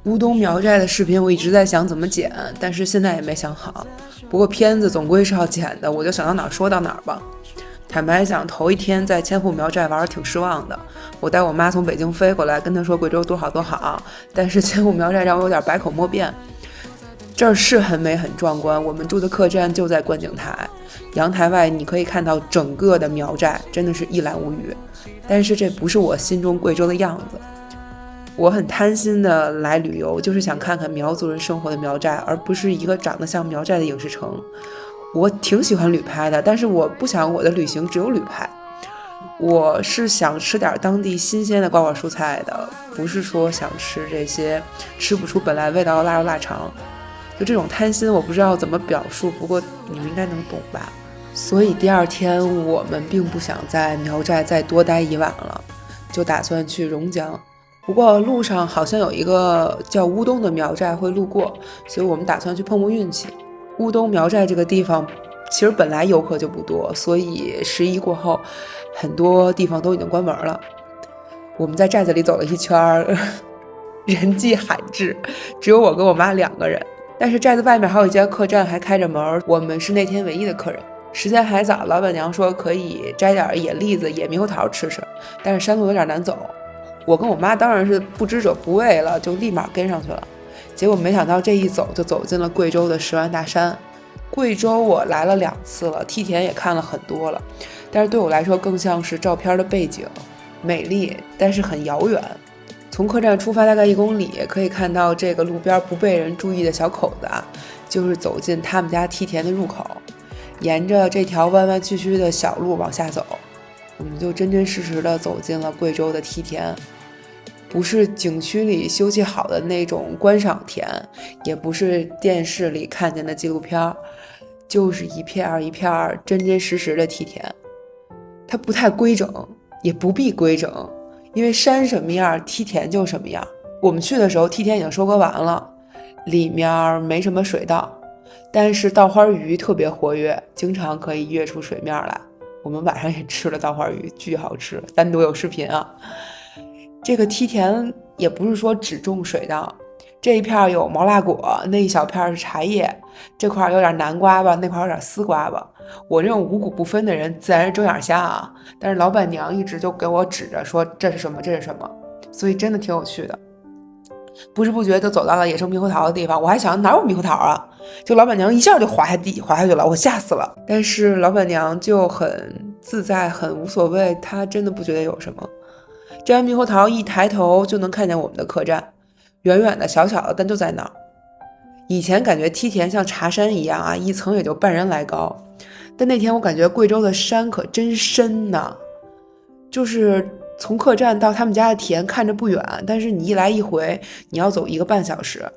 乌东苗寨的视频我一直在想怎么剪，但是现在也没想好。不过片子总归是要剪的，我就想到哪儿说到哪儿吧。坦白讲，头一天在千户苗寨玩得挺失望的。我带我妈从北京飞过来，跟她说贵州多好多好，但是千户苗寨让我有点百口莫辩。这儿是很美很壮观，我们住的客栈就在观景台，阳台外你可以看到整个的苗寨，真的是一览无余。但是这不是我心中贵州的样子。我很贪心的来旅游，就是想看看苗族人生活的苗寨，而不是一个长得像苗寨的影视城。我挺喜欢旅拍的，但是我不想我的旅行只有旅拍。我是想吃点当地新鲜的瓜果蔬菜的，不是说想吃这些吃不出本来味道的腊肉腊肠。就这种贪心我不知道怎么表述，不过你们应该能懂吧。所以第二天我们并不想在苗寨再多待一晚了，就打算去榕江。不过路上好像有一个叫乌东的苗寨会路过，所以我们打算去碰碰运气。乌东苗寨这个地方其实本来游客就不多，所以11过后很多地方都已经关门了。我们在寨子里走了一圈，人迹罕至，只有我跟我妈2个人。但是寨子外面还有一家客栈还开着门，我们是那天唯一的客人。时间还早，老板娘说可以摘点野栗子、野猕猴桃吃吃，但是山路有点难走。我跟我妈当然是不知者不畏了，就立马跟上去了。结果没想到这一走就走进了贵州的10万大山。贵州我来了2次了，梯田也看了很多了，但是对我来说更像是照片的背景，美丽但是很遥远。从客栈出发大概1公里，可以看到这个路边不被人注意的小口子就是走进他们家梯田的入口。沿着这条弯弯曲曲的小路往下走，我们就真真实实的走进了贵州的梯田。不是景区里修葺好的那种观赏田，也不是电视里看见的纪录片，就是一片一片真真实实的梯田。它不太规整，也不必规整，因为山什么样梯田就什么样。我们去的时候梯田已经收割完了，里面没什么水稻，但是稻花鱼特别活跃，经常可以跃出水面来。我们晚上也吃了稻花鱼，巨好吃，单独有视频啊。这个梯田也不是说只种水稻，这一片有毛辣果，那一小片是茶叶，这块有点南瓜吧，那块有点丝瓜吧。我这种五谷不分的人自然是睁眼瞎啊，但是老板娘一直就给我指着说这是什么这是什么，所以真的挺有趣的。不知不觉就走到了野生猕猴桃的地方，我还想哪有猕猴桃啊，就老板娘一下就滑下去了，我吓死了。但是老板娘就很自在很无所谓，她真的不觉得有什么。摘完猕猴桃一抬头就能看见我们的客栈，远远的小小的，但就在那儿。以前感觉梯田像茶山一样一层也就半人来高，但那天我感觉贵州的山可真深呐，就是从客栈到他们家的田看着不远，但是你一来一回你要走1个半小时，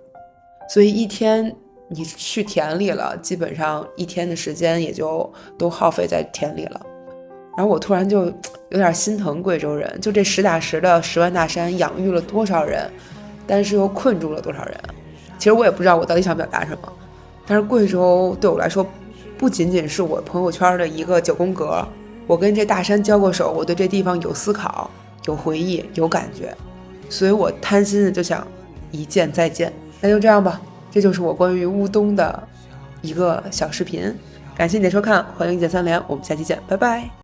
所以一天你去田里了，基本上1天的时间也就都耗费在田里了。然后我突然就有点心疼贵州人，就这实打实的10万大山养育了多少人，但是又困住了多少人。其实我也不知道我到底想表达什么，但是贵州对我来说不仅仅是我朋友圈的一个9宫格，我跟这大山交过手，我对这地方有思考有回忆有感觉，所以我贪心的就想一见再见。那就这样吧，这就是我关于乌东的一个小视频，感谢你的收看，欢迎一键3连，我们下期见，拜拜。